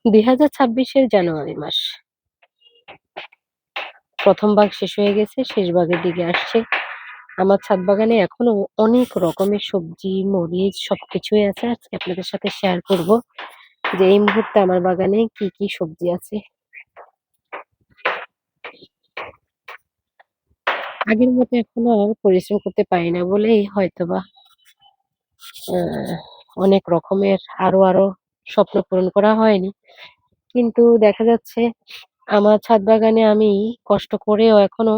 2026-এর জানুয়ারি মাস। প্রথম ভাগ শেষ হয়ে গেছে, শেষ ভাগের দিকে আসছে। আমার ছাদ বাগানে এখনো অনেক রকমের সবজি, মরিচ সবকিছুই আছে। আজকে আপনাদের সাথে শেয়ার করব যে এই মুহূর্তে আমার বাগানে কি কি সবজি আছে। আগের মতো এখনো আর পরিশ্রম করতে পারি না বলেই হয়তোবা আহ, অনেক রকমের আরো স্বপ্ন পূরণ করা হয়নি। কিন্তু দেখা যাচ্ছে আমার ছাদ বাগানে আমি কষ্ট করেও এখনো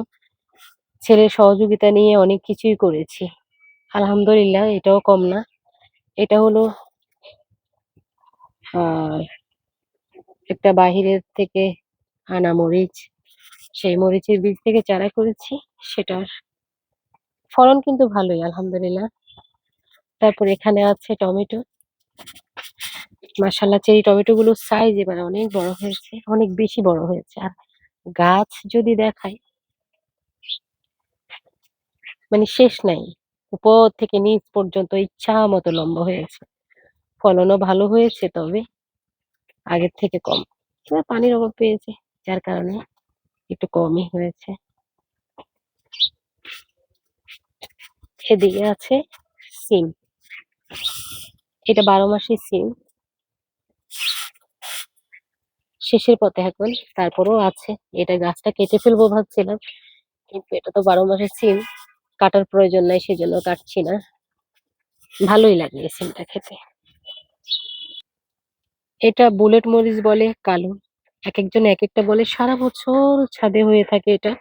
ছেলের সহযোগিতা নিয়ে অনেক কিছুই করেছি। আলহামদুলিল্লাহ, এটাও কম না। এটা হলো আহ একটা বাহিরের থেকে আনা মরিচ। সেই মরিচের বীজ থেকে চারা করেছি। সেটার ফলন কিন্তু ভালোই, আলহামদুলিল্লাহ। তারপর এখানে আছে টমেটো। মাশাআল্লাহ, চেরি টমেটো গুলোর সাইজ এবার অনেক বড় হয়েছে, অনেক বেশি বড় হয়েছে। আর গাছ যদি দেখায়, মানে শেষ নাই। উপর থেকে নিচ পর্যন্ত ইচ্ছা মতো লম্বা হয়েছে। ফলনও ভালো হয়েছে, তবে আগের থেকে কম। তবে পানির অভাব পেয়েছে, যার কারণে একটু কমই হয়েছে। এদিকে আছে সিম। এটা 12 মাসের সিম, শেষের পথে এখন। তারপরেও আছে। এটা গাছটা কেটে ফেলবো ভাবছিলাম, কিন্তু এটা তো 12 মাসের সিম, কাটার প্রয়োজন নাই, সেজন্য কাটছি না। ভালোই লাগে এই সিমটা খেতে। এটা বুলেট মরিচ বলে, কালো। এক একজন এক একটা বলে। সারা বছর ছাদে হয়ে থাকে এটা।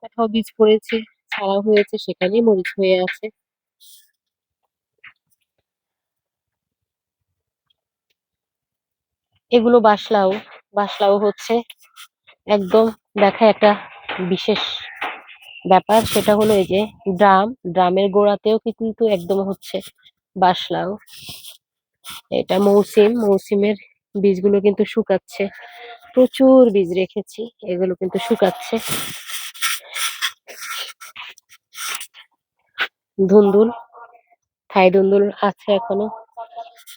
কোথাও বীজ পড়েছে, ছাড়া হয়েছে, সেখানেই মরিচ হয়ে আছে। এগুলো বাসলাও। বাসলাও হচ্ছে একদম দেখা একটা বিশেষ ব্যাপার। সেটা হলো এই যে ড্রামের গোড়াতেও কিন্তু একদম হচ্ছে বাসলাও। এটা মৌসিমের বীজগুলো কিন্তু শুকাচ্ছে। প্রচুর বীজ রেখেছি, এগুলো কিন্তু শুকাচ্ছে। ধুন্দুল, থাই ধুন্দুল আছে এখনো,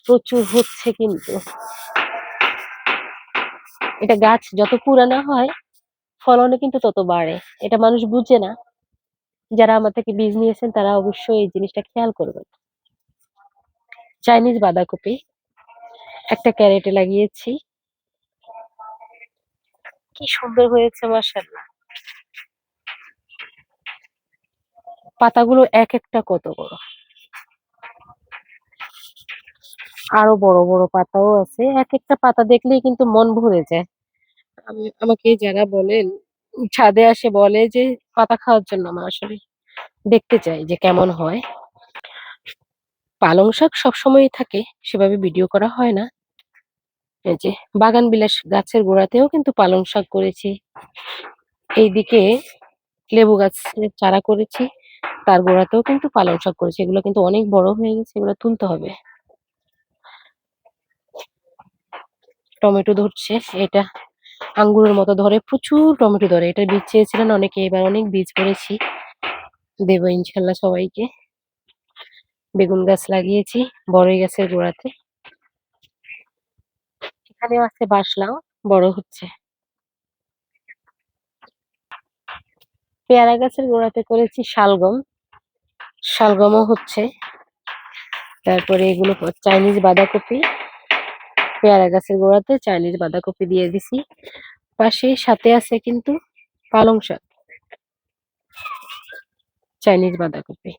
প্রচুর হচ্ছে। কিন্তু এটা গাছ যত পুরানো হয় ফলনে কিন্তু তত বাড়ে। এটা মানুষ বুঝে না। যারা আমার থেকে বীজ নিয়েছেন তারা অবশ্যই এই জিনিসটা খেয়াল করবেন। চাইনিজ বাঁধাকপি একটা ক্যারেটে লাগিয়েছি। কি সুন্দর হয়েছে, মাশাআল্লাহ। পাতাগুলো এক একটা কত বড়, আরো বড় বড় পাতাও আছে। এক একটা পাতা দেখলেই কিন্তু মন ভরে যায়। আমাকে যারা বলেন, ছাদে আসে বলে যে পাতা খাওয়ার জন্য, আমার আসলে দেখতে চাই যে কেমন হয়। পালং শাক সবসময় থাকে, সেভাবে ভিডিও করা হয় না। এই যে বাগান বিলাস গাছের গোড়াতেও কিন্তু পালং শাক করেছি। এইদিকে লেবু গাছের চারা করেছি, তার গোড়াতেও কিন্তু পালং শাক করেছি। এগুলো কিন্তু অনেক বড় হয়ে গেছে, এগুলো তুলতে হবে। টমেটো ধরছে। এটা আঙ্গুরের মতো ধরে, প্রচুর টমেটো ধরে। এটা বীজ চেয়েছিলেন অনেকে, এবার অনেক বীজ করেছি, দেবো ইনশাল্লাহ সবাইকে। বেগুন গাছ লাগিয়েছি বড়ই গাছের গোড়াতে। এখানে আছে বাসলাও, বড় হচ্ছে। পেয়ারা গাছের গোড়াতে করেছি শালগম, শালগমও হচ্ছে। তারপরে এগুলো চাইনিজ বাঁধাকপি, পেয়ারা গাছের গোড়াতে চাইনিজ বাঁধাকপি দিয়ে দিছি। পাশে সাথে আছে কিন্তু পালং শাক, চাইনিজ বাঁধাকপি।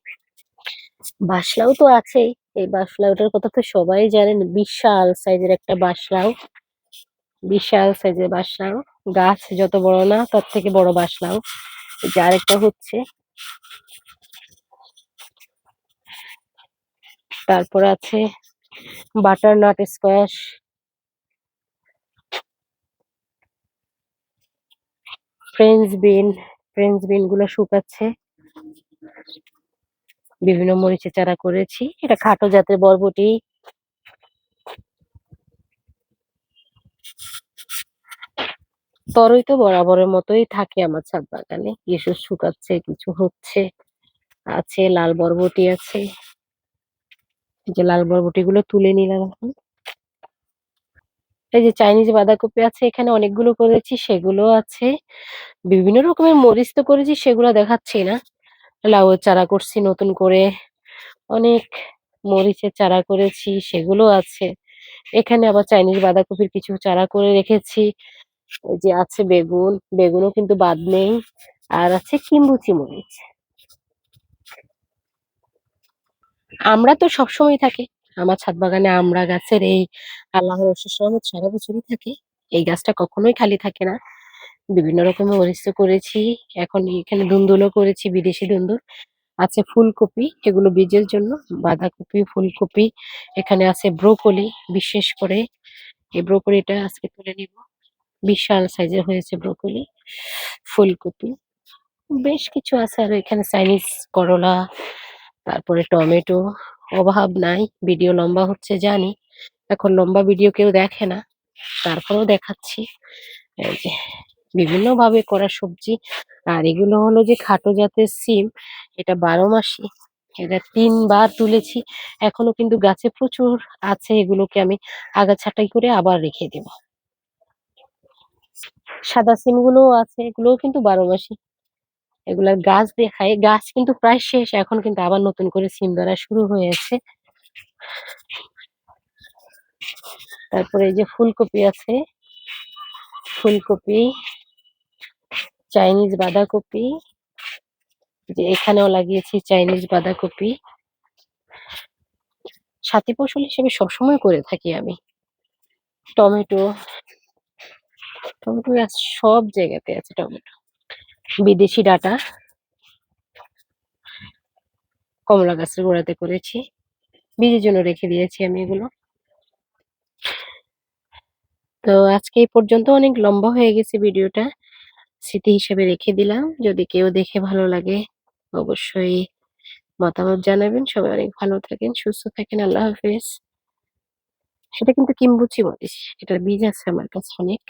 বাসলাও তো আছেই। এই বাসলাওটার কথা তো সবাই জানেন, বিশাল সাইজের একটা বাসলাও। বিশাল সাইজের বাসলাও, গাছ যত বড় না তার থেকে বড় বাসলাও। এই যে আরেকটা হচ্ছে। তারপর আছে বাটার নাট স্কোয়াশ, ফ্রেঞ্চ বিন। ফ্রেঞ্চ বিন গুলো শুকাচ্ছে। বিভিন্ন মরিচের চারা করেছি। এটা খাটো জাতের বরবটি। তরই তো বরাবরের মতোই থাকে আমার ছাদ বাগানে, কিছু শুকাচ্ছে, কিছু হচ্ছে। আছে লাল বরবটি আছে, এই যে লাল বরবটি গুলো তুলে নিলাম এখন। এই যে চাইনিজ বাঁধাকপি আছে এখানে অনেকগুলো করেছি সেগুলো আছে। বিভিন্ন রকমের মরিচ তো করেছি সেগুলো দেখাচ্ছি না। লাউয়ের চারা করছি নতুন করে। অনেক মরিচের চারা করেছি সেগুলো আছে। এখানে আবার চাইনিজ বাঁধাকপির কিছু চারা করে রেখেছি। ওই যে আছে বেগুন, বেগুনও কিন্তু বাদ নেই। আর আছে কিম্বুচি মরিচ। আমড়া তো সবসময় থাকে। আমার ছাদ বাগানে আমড়া গাছের এই আল্লাহর অশেষ রহমত সারা বছরই থাকে। এই গাছটা কখনোই খালি থাকে না। বিভিন্ন রকমের মরিচ তো করেছি। এখন এখানে ধুন্দুলও করেছি, বিদেশি ধুন্দুল। আছে ফুলকপি, এগুলো বীজের জন্য। বাঁধাকপি, ফুলকপি। এখানে আছে ব্রোকলি, বিশেষ করে এই ব্রোকলিটা আজকে তুলে নিব। বিশাল সাইজের হয়েছে ব্রোকলি। ফুলকপি, বেশ কিছু আছে। আর এখানে চাইনিজ করলা, তারপরে টমেটো। অভাব নাই। ভিডিও লম্বা হচ্ছে জানি, এখন লম্বা ভিডিও কেউ দেখে না, তারপরেও দেখাচ্ছি। এই যে বিভিন্ন ভাবে করা সবজি। আর এগুলো হলো যে খাটো জাতের সিম, এটা 12 মাসি। এটা 3 বার তুলেছি, এখনো কিন্তু গাছে প্রচুর আছে। এগুলোকে আমি আগা ছাঁটাই করে আবার রেখে দেব। সাদা সিম গুলোও আছে, এগুলোও কিন্তু 12 মাসি। এগুলার গাছ দেখায়, গাছ কিন্তু প্রায় শেষ, এখন কিন্তু আবার নতুন করে সিম ধরা শুরু হয়েছে। তারপরে এই যে ফুলকপি আছে, ফুলকপি, চাইনিজ বাঁধাকপি। যে এখানেও লাগিয়েছি চাইনিজ বাঁধাকপি। সাথী ফসল হিসেবে সবসময় করে থাকি আমি। টমেটো, টমেটো গাছ সব জায়গাতে আছে টমেটো। বিদেশি ডাটা কমলা গাছের গোড়াতে করেছি, বীজের জন্য রেখে দিয়েছি আমি এগুলো। তো আজকে এই পর্যন্ত, অনেক লম্বা হয়ে গেছে ভিডিওটা। স্মৃতি হিসেবে রেখে দিলাম, যদি কেউ দেখে ভালো লাগে অবশ্যই মতামত জানাবেন। সবাই অনেক ভালো থাকেন, সুস্থ থাকেন, আল্লাহ হাফেজ। সেটা কিন্তু কিম্বুচি মরিচ, এটার বীজ আছে আমার কাছে অনেক।